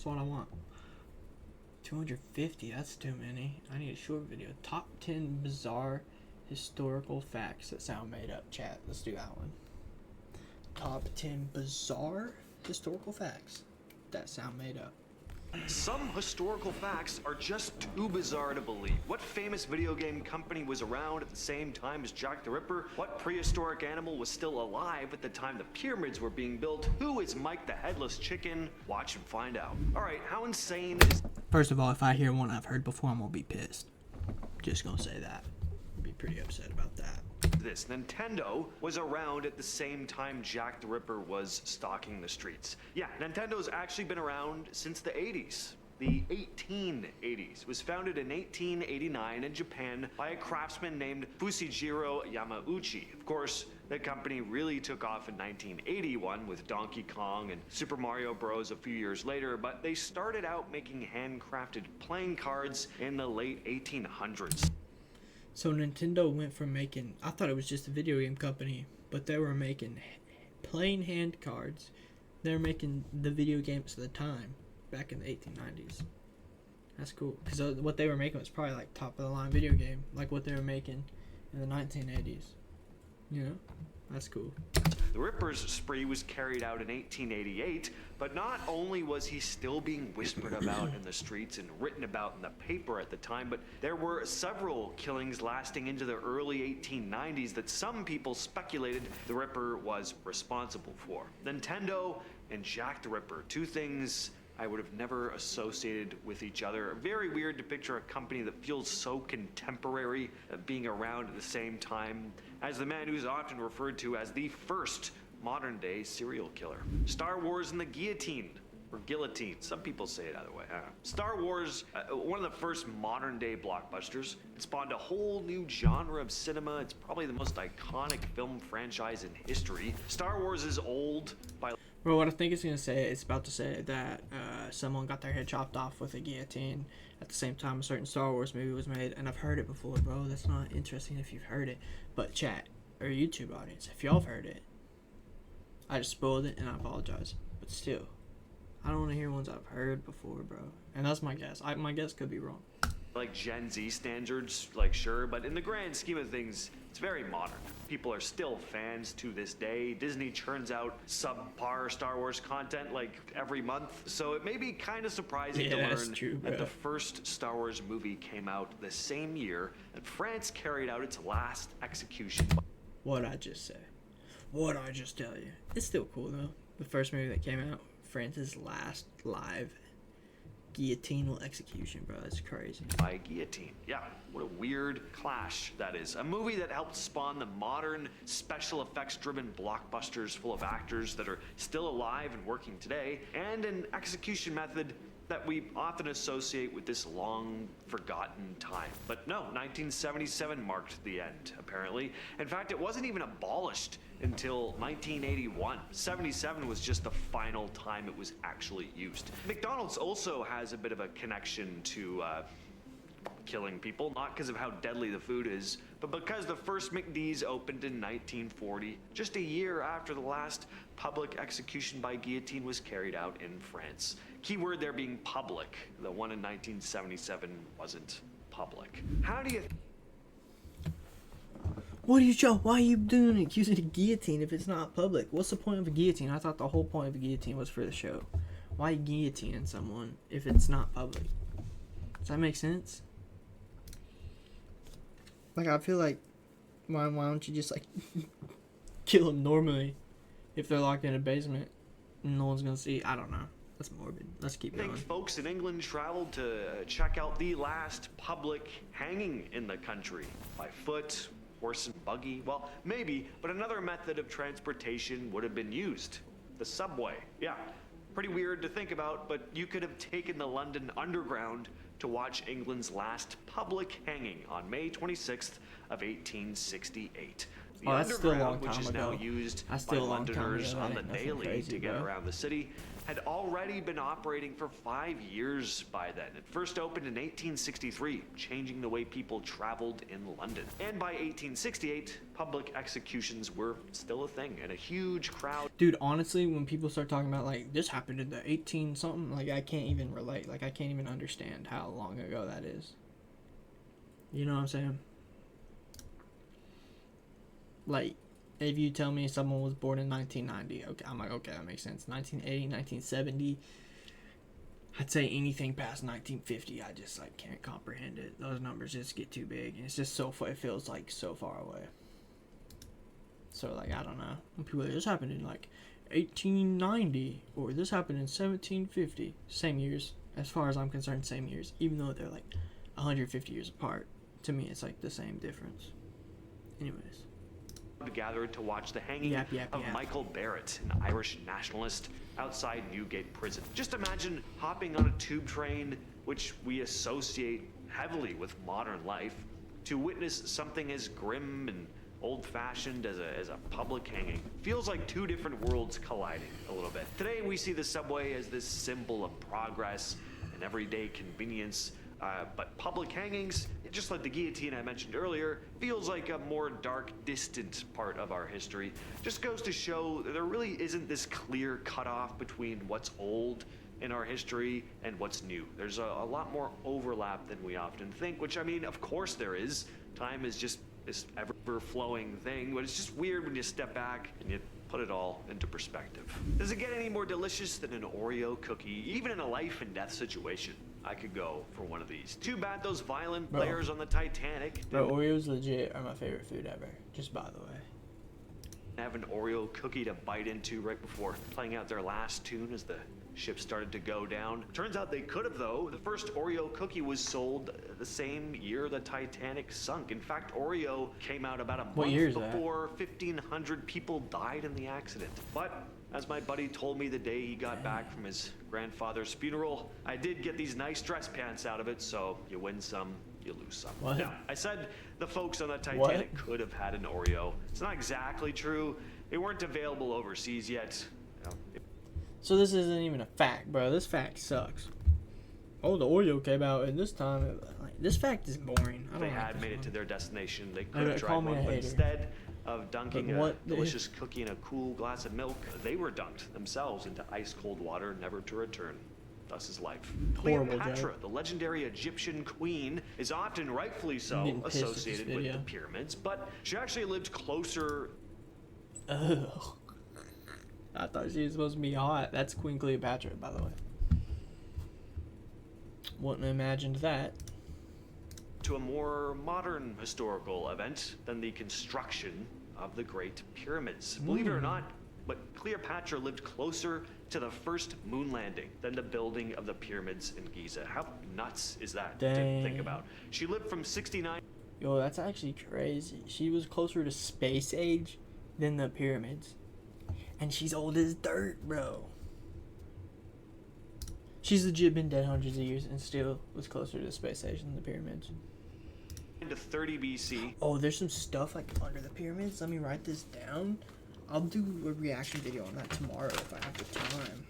That's what I want. 250, that's too many. I need a short video. Top 10 bizarre historical facts that sound made up. Chat, let's do that one. Top 10 bizarre historical facts that sound made up. Some historical facts are just too bizarre to believe. What famous video game company was around at the same time as Jack the Ripper? What prehistoric animal was still alive at the time the pyramids were being built? Who is Mike the Headless Chicken? Watch and find out. Alright, how insane is... First of all, if I hear one I've heard before, I'm gonna be pissed. Just gonna say that. I'd be pretty upset about that. This Nintendo was around at the same time Jack the Ripper was stalking the streets. Yeah, Nintendo's actually been around since the 80s. The 1880s. It was founded in 1889 in Japan by a craftsman named Fusijiro Yamauchi. Of course, the company really took off in 1981 with Donkey Kong and Super Mario Bros. A few years later, but they started out making handcrafted playing cards in the late 1800s. So Nintendo went from making, I thought it was just a video game company, but they were making plain hand cards. They were making the video games at the time, back in the 1890s. That's cool, because what they were making was probably like top of the line video game, like what they were making in the 1980s. You know? That's cool. The Ripper's spree was carried out in 1888, but not only was he still being whispered about in the streets and written about in the paper at the time, but there were several killings lasting into the early 1890s that some people speculated the Ripper was responsible for. Nintendo and Jack the Ripper, two things I would have never associated with each other. Very weird to picture a company that feels so contemporary, being around at the same time as the man who's often referred to as the first modern day serial killer. Star Wars and the Guillotine, or Guillotine, some people say it either way. Star Wars, one of the first modern day blockbusters. It spawned a whole new genre of cinema. It's probably the most iconic film franchise in history. Star Wars is old by... Bro, what I think it's about to say that someone got their head chopped off with a guillotine at the same time a certain Star Wars movie was made, and I've heard it before, bro. That's not interesting if you've heard it, but chat or YouTube audience, if y'all have heard it, I just spoiled it and I apologize, but still, I don't want to hear ones I've heard before, bro. And that's my guess. My guess could be wrong. Like Gen Z standards, like sure, but in the grand scheme of things, it's very modern. People are still fans to this day. Disney churns out subpar Star Wars content like every month, so it may be kind of surprising to learn that the first Star Wars movie came out the same year that France carried out its last execution. What'd I just say? What'd I just tell you? It's still cool though. The first movie that came out, France's last live guillotinal execution, bro. That's crazy. By guillotine. Yeah, what a weird clash that is. A movie that helped spawn the modern special effects driven blockbusters full of actors that are still alive and working today, and an execution method that we often associate with this long forgotten time. But no, 1977 marked the end, apparently. In fact, it wasn't even abolished until 1981. 77 was just the final time it was actually used. McDonald's also has a bit of a connection to killing people, not because of how deadly the food is, but because the first McD's opened in 1940, just a year after the last public execution by guillotine was carried out in France. Keyword there being public. The one in 1977 wasn't public. How do you... What are you, Joe? Why are you doing it? Using a guillotine if it's not public? What's the point of a guillotine? I thought the whole point of a guillotine was for the show. Why guillotining someone if it's not public? Does that make sense? Like, I feel like, why don't you just, like, kill them normally if they're locked in a basement and no one's gonna see? I don't know. That's morbid. Let's keep going. I think folks in England traveled to check out the last public hanging in the country. By foot, horse and buggy? Well, maybe, but another method of transportation would have been used. The subway. Yeah, pretty weird to think about, but you could have taken the London Underground to watch England's last public hanging on May 26th of 1868. The Oh, that's still a long underground, which time is now ago. used That's by still a long time Londoners ago. on That the ain't nothing daily crazy, to get bro. around the city, had already been operating for 5 years by then. It first opened in 1863, changing the way people traveled in London. And by 1868, public executions were still a thing, and a huge crowd. Dude, honestly, when people start talking about like this happened in the 18 something, like I can't even relate. Like I can't even understand how long ago that is. You know what I'm saying? Like, if you tell me someone was born in 1990, okay, I'm like, okay, that makes sense. 1980, 1970, I'd say anything past 1950, I just like can't comprehend it. Those numbers just get too big, and it's just so far. It feels like so far away. So like I don't know. When people are like, this happened in like 1890 or this happened in 1750, same years as far as I'm concerned, same years. Even though they're like 150 years apart, to me it's like the same difference. Anyways. Gathered to watch the hanging of Michael Barrett, an Irish nationalist, outside Newgate Prison. Just imagine hopping on a tube train, which we associate heavily with modern life, to witness something as grim and old-fashioned as a public hanging. Feels like two different worlds colliding a little bit. Today we see the subway as this symbol of progress and everyday convenience. But public hangings, just like the guillotine I mentioned earlier, feels like a more dark, distant part of our history. Just goes to show that there really isn't this clear cutoff between what's old in our history and what's new. There's a lot more overlap than we often think, which, I mean, of course there is. Time is just this ever-flowing thing, but it's just weird when you step back and you put it all into perspective. Does it get any more delicious than an Oreo cookie, even in a life and death situation? I could go for one of these. Too bad those violent players on the Titanic. Bro, Oreos legit are my favorite food ever. Just by the way. Have an Oreo cookie to bite into right before playing out their last tune as the ship started to go down. Turns out they could have, though. The first Oreo cookie was sold the same year the Titanic sunk. In fact, Oreo came out about a month before 1,500 people died in the accident. But as my buddy told me the day he got back from his grandfather's funeral, I did get these nice dress pants out of it, so you win some, you lose some. What? Now, I said the folks on the Titanic could have had an Oreo. It's not exactly true. They weren't available overseas yet. So this isn't even a fact, bro. This fact sucks. Oh, the Oreo came out in this time. Like, this fact is boring. If they had made it to their destination, they could have tried one, but instead of dunking a delicious cookie in a cool glass of milk, they were dunked themselves into ice-cold water, never to return. Thus is life. Cleopatra, the legendary Egyptian queen, is often, rightfully so, associated with the pyramids, but she actually lived closer. Ugh. I thought she was supposed to be hot. That's Queen Cleopatra, by the way. Wouldn't have imagined that. To a more modern historical event than the construction of the Great Pyramids. Believe it or not, but Cleopatra lived closer to the first moon landing than the building of the pyramids in Giza. How nuts is that to think about? She lived from 69. Yo, that's actually crazy. She was closer to space age than the pyramids. And she's old as dirt, bro. She's legit been dead hundreds of years and still was closer to the space age than the pyramids. To 30 BC. Oh, there's some stuff like under the pyramids. Let me write this down. I'll do a reaction video on that tomorrow if I have the time.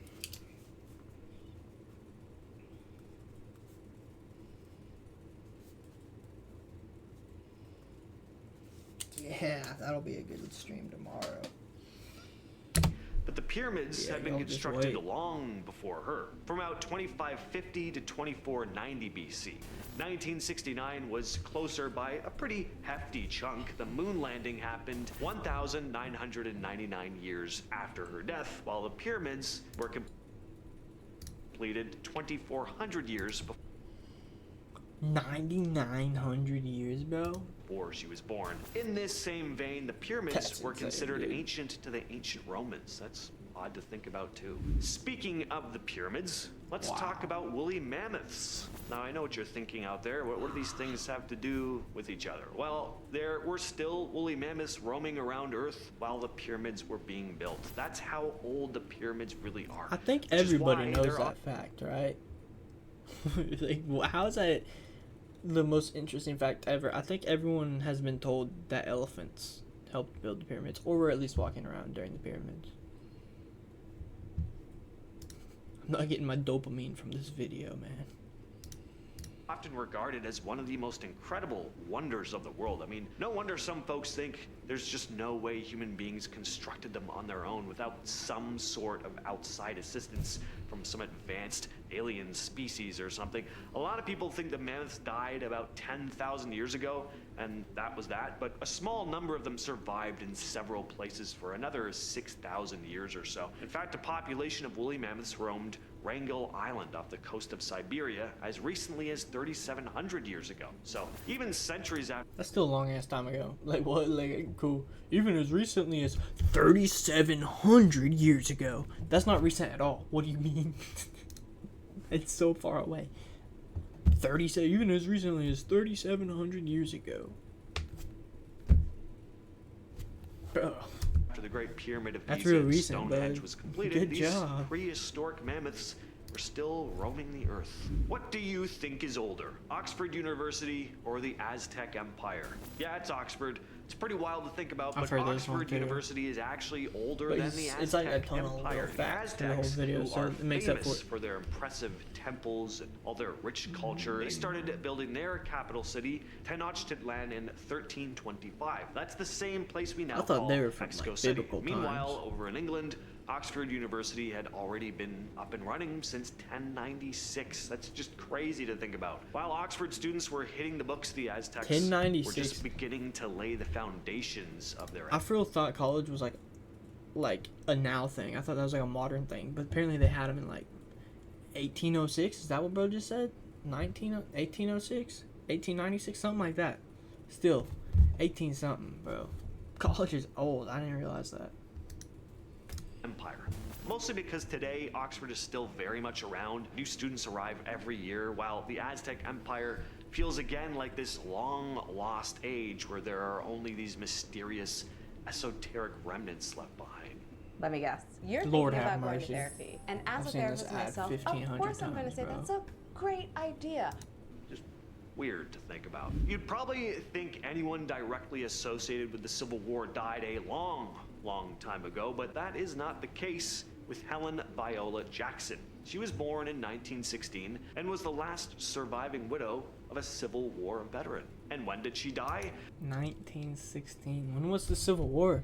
Yeah, that'll be a good stream tomorrow. But the pyramids had been constructed long before her, from about 2550 to 2490 BC. 1969 was closer by a pretty hefty chunk. The moon landing happened 1,999 years after her death, while the pyramids were completed 2,400 years before. 9,900 years, bro? Before she was born. In this same vein, the pyramids were considered ancient to the ancient Romans. That's odd to think about too. Speaking of the pyramids, let's talk about woolly mammoths. Now I know what you're thinking out there. What do these things have to do with each other? Well, there were still woolly mammoths roaming around Earth while the pyramids were being built. That's how old the pyramids really are. I think everybody knows that fact, right? Like, how is that the most interesting fact ever? I think everyone has been told that elephants helped build the pyramids, or were at least walking around during the pyramids. I'm not getting my dopamine from this video, man. Often regarded as one of the most incredible wonders of the world. I mean, no wonder some folks think there's just no way human beings constructed them on their own without some sort of outside assistance from some advanced alien species or something. A lot of people think the mammoths died about 10,000 years ago, and that was that, but a small number of them survived in several places for another 6,000 years or so. In fact, a population of woolly mammoths roamed Wrangel Island off the coast of Siberia as recently as 3,700 years ago. So even centuries after... That's still a long ass time ago. Like what? Like cool. Even as recently as 3,700 years ago. That's not recent at all. What do you mean? It's so far away. 37. Even as recently as 3,700 years ago. Bro. After the Great Pyramid of That's Giza real and recent, Stonehenge bud. was completed, Good these job. prehistoric mammoths were still roaming the earth. What do you think is older, Oxford University or the Aztec Empire? Yeah, it's Oxford. It's pretty wild to think about, I've but heard this one Oxford too. University is actually older But than the Aztec it's like a ton of Empire. little facts The in the whole Aztecs, video, who so are it makes up for famous it. for their impressive temples and all their rich culture, they started building their capital city, Tenochtitlan, in 1325. That's the same place we now I thought call they were from, Mexico like, City. biblical Meanwhile, times. over in England, Oxford University had already been up and running since 1096. That's just crazy to think about. While Oxford students were hitting the books, the Aztecs were 1096. just beginning to lay the foundations of their... I feel thought college was like a now thing. I thought that was like a modern thing, but apparently they had them in like 1806. Is that what bro just said? 1806, 1896, something like that. Still, 18 something, bro. College is old. I didn't realize that. Empire. Mostly because today Oxford is still very much around. New students arrive every year, while the Aztec Empire feels again like this long lost age where there are only these mysterious esoteric remnants left behind. Let me guess. You're Lord thinking have about going to mercy. therapy. And as I've a seen this therapist ad myself, 1,500 of course I'm going to times, say bro. that's a great idea. Just weird to think about. You'd probably think anyone directly associated with the Civil War died a long time ago, but that is not the case with Helen Viola Jackson. She was born in 1916 and was the last surviving widow of a Civil War veteran. And when did she die? 1916. When was the Civil War?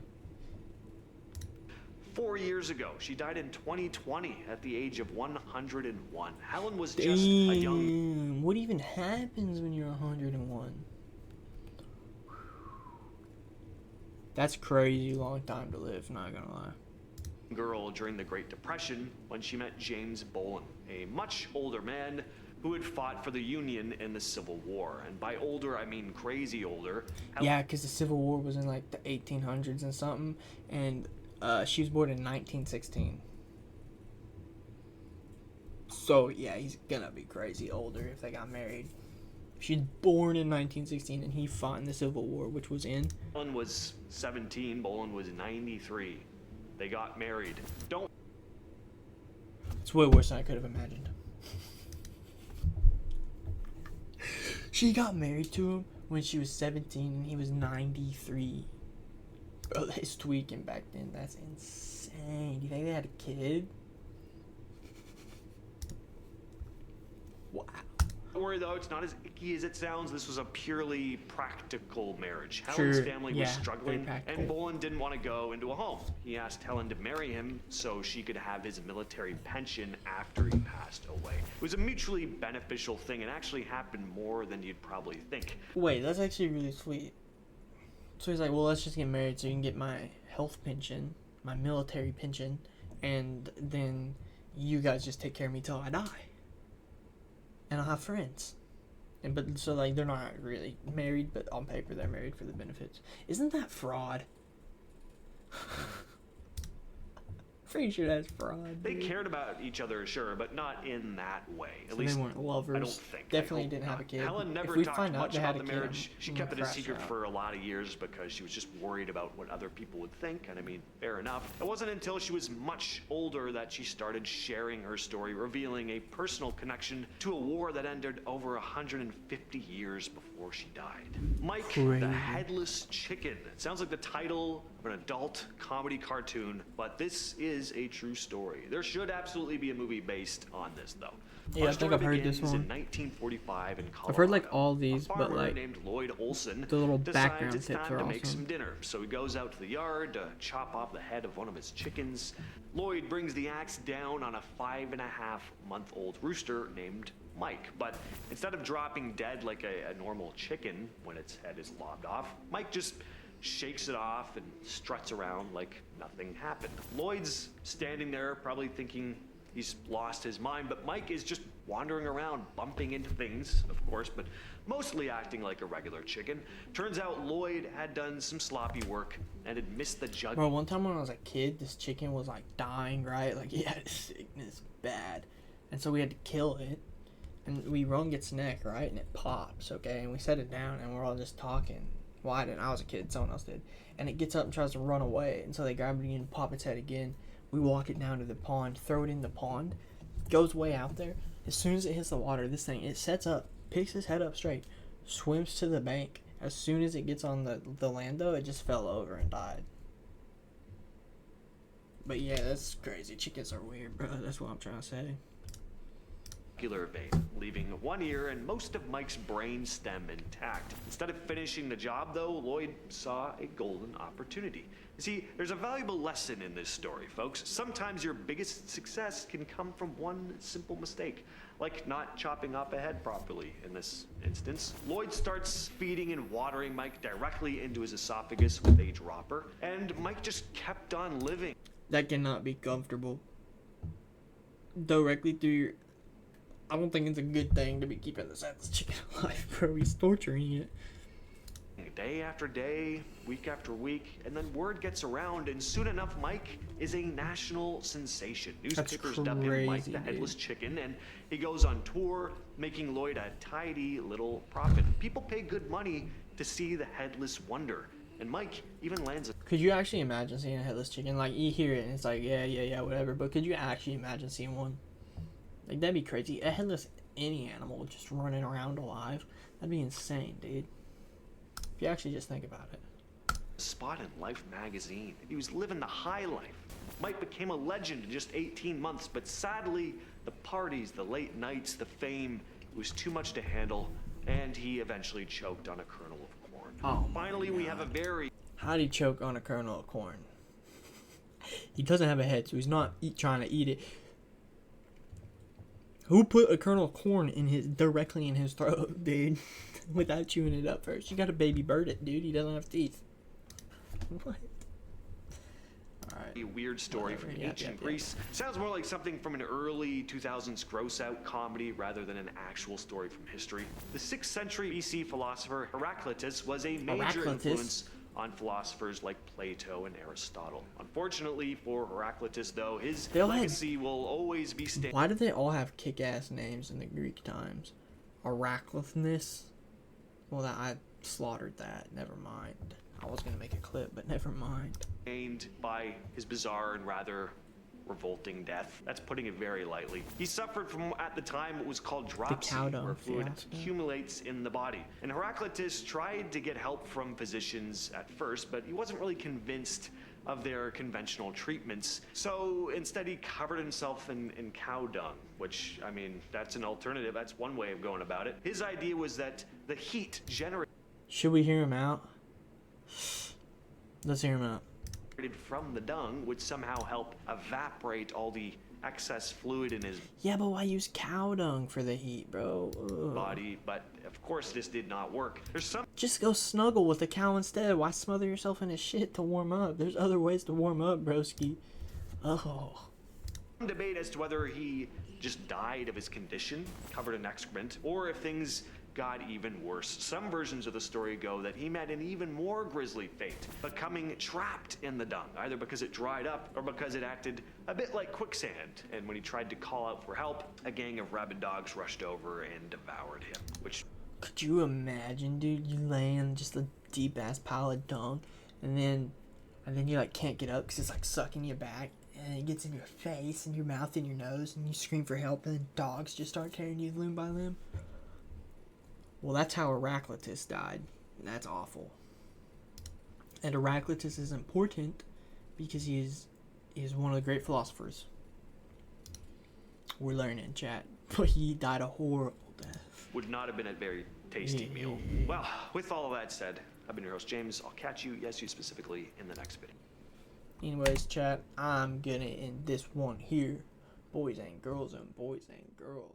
4 years ago. She died in 2020 at the age of 101. Helen was just a young... Damn. What even happens when you're 101? That's crazy long time to live, not gonna lie. girl during the Great Depression when she met James Bolin, a much older man who had fought for the Union in the Civil War. And by older, I mean crazy older. Yeah, because the Civil War was in like the 1800s and something, and she was born in 1916. So yeah, he's gonna be crazy older if they got married. She's born in 1916 and he fought in the Civil War, which was in... Bolin was 17, Bolin was 93. They got married. It's way worse than I could have imagined. She got married to him when she was 17 and he was 93. Bro, that's tweaking back then. That's insane. Do you think they had a kid? Wow. Don't worry though, it's not as icky as it sounds. This was a purely practical marriage. Helen's family was struggling, and Bolin didn't want to go into a home. He asked Helen to marry him so she could have his military pension after he passed away. It was a mutually beneficial thing and actually happened more than you'd probably think. Wait, that's actually really sweet. So he's like, well, let's just get married so you can get my health pension, my military pension, and then you guys just take care of me till I die. And I'll have friends. And but so like they're not really married, but on paper they're married for the benefits. Isn't that fraud? Pretty sure that's fraud. They dude. cared about each other, sure, but not in that way. At So least they weren't lovers. I don't think. Definitely I hope didn't have a not. kid. Helen never if we talked find out much they had about a the kid, marriage. She I'm kept it a gonna secret crash out. for a lot of years because she was just worried about what other people would think. And I mean, fair enough. It wasn't until she was much older that she started sharing her story, revealing a personal connection to a war that ended over 150 years before she died. Mike, Crazy. the Headless Chicken. It sounds like the title of an adult comedy cartoon, but this is a true story. There should absolutely be a movie based on this, though. Yeah, Our I think story I've heard this begins one. in 1945 in Colorado. I've heard like all these, A but farmer like named Lloyd Olson the little decides background it's tips time are to make awesome. some dinner. So he goes out to the yard to chop off the head of one of his chickens. Lloyd brings the axe down on a 5.5-month-old rooster named Mike. But instead of dropping dead like a normal chicken when its head is lopped off, Mike just shakes it off and struts around like nothing happened. Lloyd's standing there probably thinking he's lost his mind, but Mike is just wandering around, bumping into things, of course, but mostly acting like a regular chicken. Turns out Lloyd had done some sloppy work and had missed the jug. Bro, one time when I was a kid, this chicken was like dying, right? Like he had a sickness bad. And so we had to kill it. And we wrung its neck, right? And it pops, okay? And we set it down and we're all just talking. Well, I didn't. I was a kid. Someone else did. And it gets up and tries to run away. And so they grab it again and pop its head again. We walk it down to the pond, throw it in the pond. Goes way out there. As soon as it hits the water, this thing, it sets up, picks his head up straight, swims to the bank. As soon as it gets on the land, though, it just fell over and died. But yeah, that's crazy. Chickens are weird, bro. That's what I'm trying to say. Vein, leaving one ear and most of Mike's brain stem intact. Instead of finishing the job, though, Lloyd saw a golden opportunity. You see, there's a valuable lesson in this story, folks. Sometimes your biggest success can come from one simple mistake, like not chopping off a head properly in this instance. Lloyd starts feeding and watering Mike directly into his esophagus with a dropper, and Mike just kept on living. That cannot be comfortable. Directly through your... I don't think it's a good thing to be keeping this chicken alive, bro. He's torturing it. Day after day, week after week, and then word gets around, and soon enough, Mike is a national sensation. Newspapers dub him Mike the Headless Chicken, and he goes on tour, making Lloyd a tidy little profit. People pay good money to see the Headless Wonder, and Mike even lands a... Could you actually imagine seeing a headless chicken? Like, you hear it, and it's like, yeah, whatever. But could you actually imagine seeing one? Like, that'd be crazy. A headless any animal just running around alive. That'd be insane, dude. If you actually just think about it. spot in Life magazine. He was living the high life. Mike became a legend in just 18 months, but sadly, the parties, the late nights, the fame, it was too much to handle, and he eventually choked on a kernel of corn. Oh, finally, we have a very... How'd he choke on a kernel of corn? He doesn't have a head, so he's not trying to eat it. Who put a kernel of corn directly in his throat, dude? Without chewing it up first. You gotta baby bird it, dude. He doesn't have teeth. What? Alright. A weird story from ancient Greece. Sounds more like something from an early 2000s gross-out comedy rather than an actual story from history. The 6th century BC philosopher Heraclitus was a major influence on philosophers like Plato and Aristotle. Unfortunately for Heraclitus, though, his legacy will always be standing. Why do they all have kick-ass names in the Greek times? Heraclitus? Well, I slaughtered that. Never mind. I was going to make a clip, but never mind. By his bizarre and rather revolting death. That's putting it very lightly. He suffered from, at the time, what was called dropsy, where fluid accumulates in the body. And Heraclitus tried to get help from physicians at first, but he wasn't really convinced of their conventional treatments. So instead he covered himself in cow dung, which, I mean, that's an alternative. That's one way of going about it. His idea was that the heat generated... Should we hear him out? Let's hear him out. From the dung would somehow help evaporate all the excess fluid in his but why use cow dung for the heat, bro? body, but of course this did not work. Just go snuggle with a cow instead. Why smother yourself in his shit to warm up? There's other ways to warm up, broski. Oh. Debate as to whether he just died of his condition, covered in excrement, or if things got even worse. Some versions of the story go that he met an even more grisly fate, becoming trapped in the dung, either because it dried up or because it acted a bit like quicksand. And when he tried to call out for help, a gang of rabid dogs rushed over and devoured him, which... Could you imagine, dude? You laying in just a deep ass pile of dung, and then you like can't get up because it's like sucking you back, and it gets in your face and your mouth and your nose, and you scream for help, and then dogs just start carrying you limb by limb. Well, that's how Heraclitus died. And that's awful. And Heraclitus is important because he is one of the great philosophers. We're learning, chat. But he died a horrible death. Would not have been a very tasty meal. Well, with all of that said, I've been your host, James. I'll catch you, yes, you specifically, in the next video. Anyways, chat, I'm gonna end this one here. Boys ain't girls and boys ain't girls.